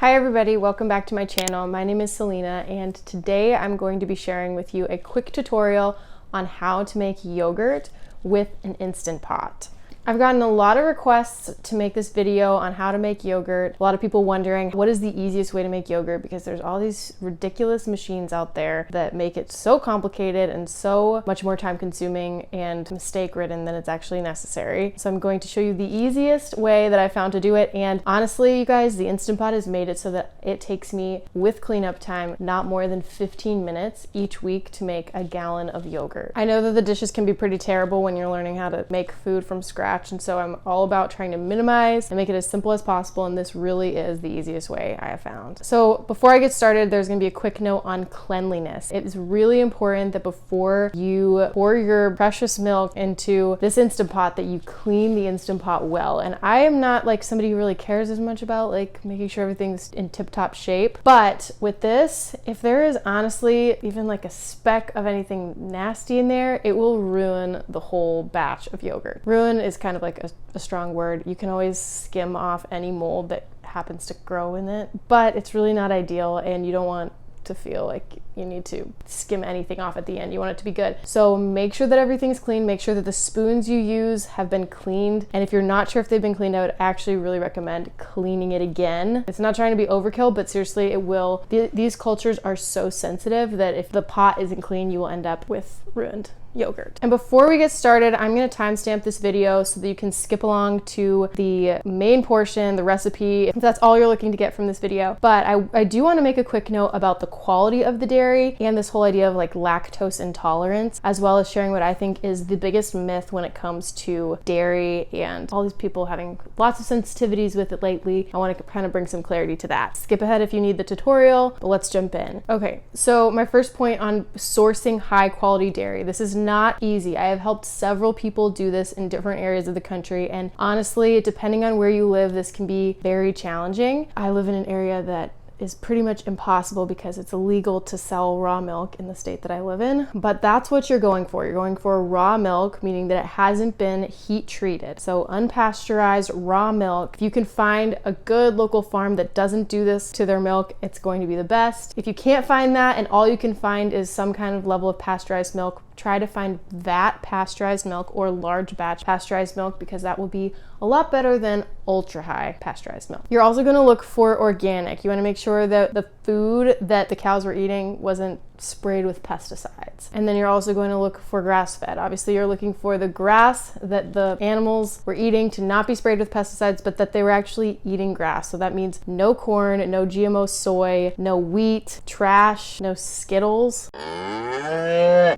Hi everybody, welcome back to my channel. My name is Selena and today I'm going to be sharing with you a quick tutorial on how to make yogurt with an Instant Pot. I've gotten a lot of requests to make this video on how to make yogurt. A lot of people wondering what is the easiest way to make yogurt, because there's all these ridiculous machines out there that make it so complicated and so much more time consuming and mistake ridden than it's actually necessary. So I'm going to show you the easiest way that I found to do it. And honestly, you guys, the Instant Pot has made it so that it takes me, with cleanup time, not more than 15 minutes each week to make a gallon of yogurt. I know that the dishes can be pretty terrible when you're learning how to make food from scratch, and so I'm all about trying to minimize and make it as simple as possible, and this really is the easiest way I have found. So before I get started, there's going to be a quick note on cleanliness. It is really important that before you pour your precious milk into this Instant Pot that you clean the Instant Pot well. And I am not like somebody who really cares as much about like making sure everything's in tip-top shape, but with this, if there is honestly even like a speck of anything nasty in there, it will ruin the whole batch of yogurt. Ruin is kind of like a strong word. You can always skim off any mold that happens to grow in it, but it's really not ideal, and you don't want to feel like you need to skim anything off at the end. You want it to be good. So make sure that everything's clean. Make sure that the spoons you use have been cleaned. And if you're not sure if they've been cleaned, I would actually really recommend cleaning it again. It's not trying to be overkill, but seriously, it will. These cultures are so sensitive that if the pot isn't clean, you will end up with ruined yogurt. And before we get started, I'm going to timestamp this video so that you can skip along to the main portion, the recipe, if that's all you're looking to get from this video. But I do want to make a quick note about the quality of the dairy and this whole idea of like lactose intolerance, as well as sharing what I think is the biggest myth when it comes to dairy and all these people having lots of sensitivities with it lately. I want to kind of bring some clarity to that. Skip ahead if you need the tutorial, but let's jump in. Okay, so my first point on sourcing high quality dairy. This is not easy. I have helped several people do this in different areas of the country, and honestly, depending on where you live, this can be very challenging. I live in an area that is pretty much impossible because it's illegal to sell raw milk in the state that I live in, but that's what you're going for. You're going for raw milk, meaning that it hasn't been heat treated. So unpasteurized raw milk. If you can find a good local farm that doesn't do this to their milk, it's going to be the best. If you can't find that and all you can find is some kind of level of pasteurized milk, try to find vat pasteurized milk or large batch pasteurized milk, because that will be a lot better than ultra high pasteurized milk. You're also going to look for organic. You want to make sure that the food that the cows were eating wasn't sprayed with pesticides. And then you're also going to look for grass-fed. Obviously, you're looking for the grass that the animals were eating to not be sprayed with pesticides, but that they were actually eating grass. So that means no corn, no GMO soy, no wheat, trash, no Skittles.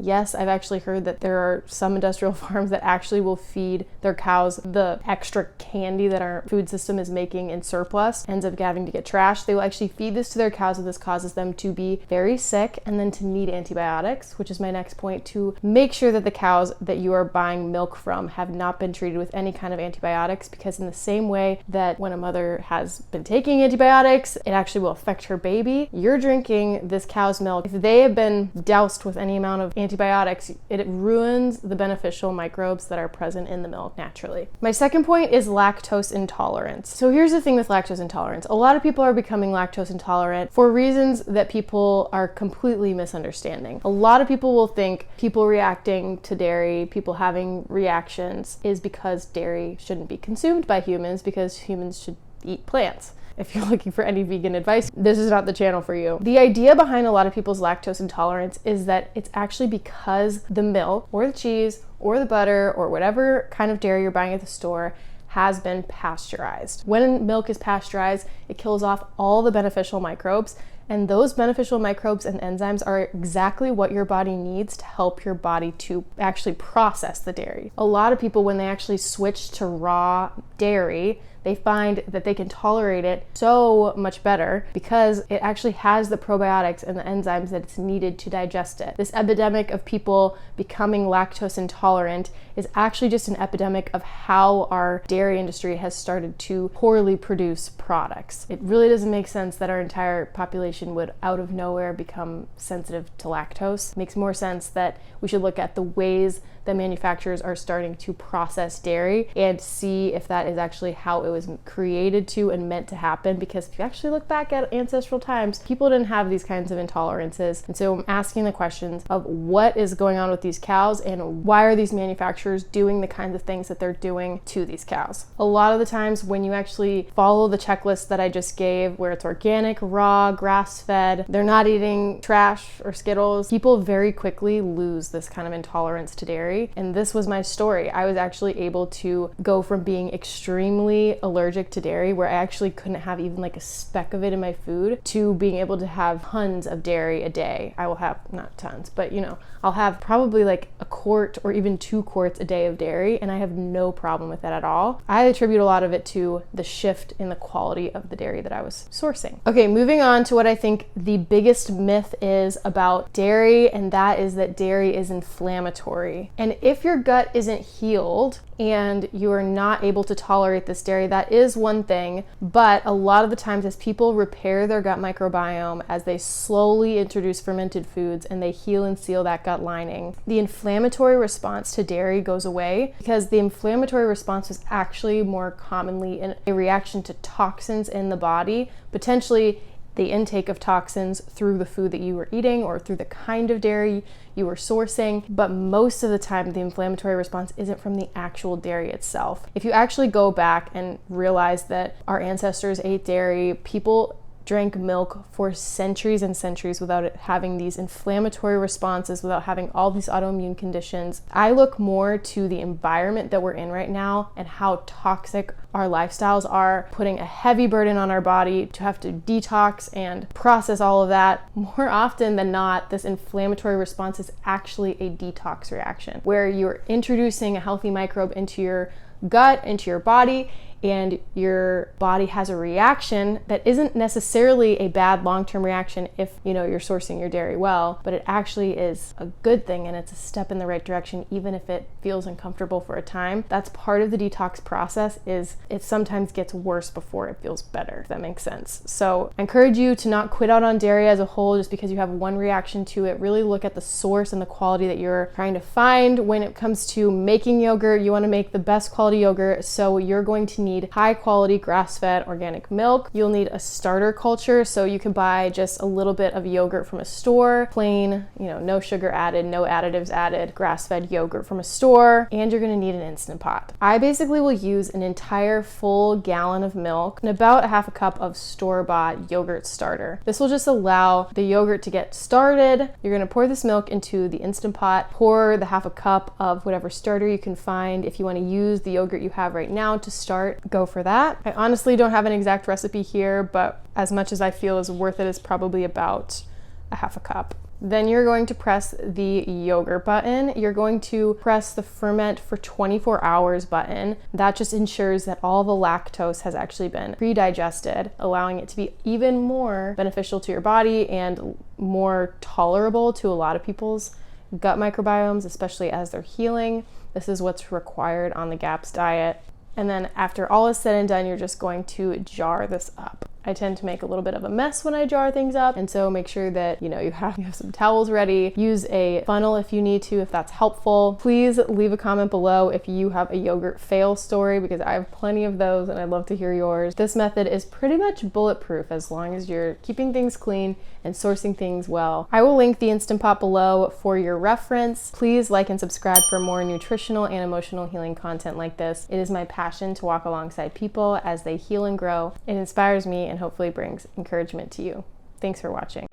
Yes, I've actually heard that there are some industrial farms that actually will feed their cows the extra candy that our food system is making in surplus, ends up having to get trashed. They will actually feed this to their cows, and this causes them to be very sick and then to need antibiotics, which is my next point, to make sure that the cows that you are buying milk from have not been treated with any kind of antibiotics, because in the same way that when a mother has been taking antibiotics, it actually will affect her baby. You're drinking this cow's milk. If they have been doused with any amount of antibiotics, it ruins the beneficial microbes that are present in the milk naturally. My second point is lactose intolerance. So here's the thing with lactose intolerance. A lot of people are becoming lactose intolerant for reasons that people are completely misunderstanding. A lot of people will think people reacting to dairy, people having reactions, is because dairy shouldn't be consumed by humans, because humans should eat plants. If you're looking for any vegan advice, this is not the channel for you. The idea behind a lot of people's lactose intolerance is that it's actually because the milk or the cheese or the butter or whatever kind of dairy you're buying at the store has been pasteurized. When milk is pasteurized, it kills off all the beneficial microbes, and those beneficial microbes and enzymes are exactly what your body needs to help your body to actually process the dairy. A lot of people, when they actually switch to raw dairy, they find that they can tolerate it so much better because it actually has the probiotics and the enzymes that it's needed to digest it. This epidemic of people becoming lactose intolerant is actually just an epidemic of how our dairy industry has started to poorly produce products. It really doesn't make sense that our entire population would out of nowhere become sensitive to lactose. It makes more sense that we should look at the ways that manufacturers are starting to process dairy and see if that is actually how it was created to and meant to happen. Because if you actually look back at ancestral times, people didn't have these kinds of intolerances. And so I'm asking the questions of what is going on with these cows and why are these manufacturers doing the kinds of things that they're doing to these cows. A lot of the times when you actually follow the checklist that I just gave, where it's organic, raw, grass-fed, they're not eating trash or Skittles, people very quickly lose this kind of intolerance to dairy. And this was my story. I was actually able to go from being extremely allergic to dairy, where I actually couldn't have even like a speck of it in my food, to being able to have tons of dairy a day. I will have, not tons, but you know, I'll have probably like a quart or even 2 quarts a day of dairy, and I have no problem with that at all. I attribute a lot of it to the shift in the quality of the dairy that I was sourcing. Okay, moving on to what I think the biggest myth is about dairy, and that is that dairy is inflammatory. And if your gut isn't healed and you are not able to tolerate this dairy, that is one thing. But a lot of the times, as people repair their gut microbiome, as they slowly introduce fermented foods and they heal and seal that gut lining, the inflammatory response to dairy goes away, because the inflammatory response is actually more commonly a reaction to toxins in the body, potentially the intake of toxins through the food that you were eating or through the kind of dairy you were sourcing. But most of the time, the inflammatory response isn't from the actual dairy itself. If you actually go back and realize that our ancestors ate dairy, people drank milk for centuries and centuries without it having these inflammatory responses, without having all these autoimmune conditions. I look more to the environment that we're in right now and how toxic our lifestyles are, putting a heavy burden on our body to have to detox and process all of that. More often than not, this inflammatory response is actually a detox reaction, where you're introducing a healthy microbe into your gut, into your body, and your body has a reaction that isn't necessarily a bad long-term reaction if you're sourcing your dairy well, but it actually is a good thing, and it's a step in the right direction, even if it feels uncomfortable for a time. That's part of the detox process, is it sometimes gets worse before it feels better, if that makes sense. So I encourage you to not quit out on dairy as a whole just because you have one reaction to it. Really look at the source and the quality that you're trying to find. When it comes to making yogurt, you want to make the best quality yogurt, so you're going to need high quality grass-fed organic milk. You'll need a starter culture, so you can buy just a little bit of yogurt from a store, plain, no sugar added, no additives added, grass-fed yogurt from a store, and you're gonna need an Instant Pot. I basically will use an entire full gallon of milk and about a half a cup of store-bought yogurt starter. This will just allow the yogurt to get started. You're gonna pour this milk into the Instant Pot, pour the half a cup of whatever starter you can find. If you wanna use the yogurt you have right now to start, go for that. I honestly don't have an exact recipe here, but as much as I feel is worth it is probably about a half a cup. Then you're going to press the yogurt button. You're going to press the ferment for 24 hours button. That just ensures that all the lactose has actually been pre-digested, allowing it to be even more beneficial to your body and more tolerable to a lot of people's gut microbiomes, especially as they're healing. This is what's required on the GAPS diet. And then after all is said and done, you're just going to jar this up. I tend to make a little bit of a mess when I jar things up, and so make sure that you have some towels ready. Use a funnel if you need to, if that's helpful. Please leave a comment below if you have a yogurt fail story, because I have plenty of those and I'd love to hear yours. This method is pretty much bulletproof as long as you're keeping things clean and sourcing things well. I will link the Instant Pot below for your reference. Please like and subscribe for more nutritional and emotional healing content like this. It is my passion to walk alongside people as they heal and grow. It inspires me and hopefully brings encouragement to you. Thanks for watching.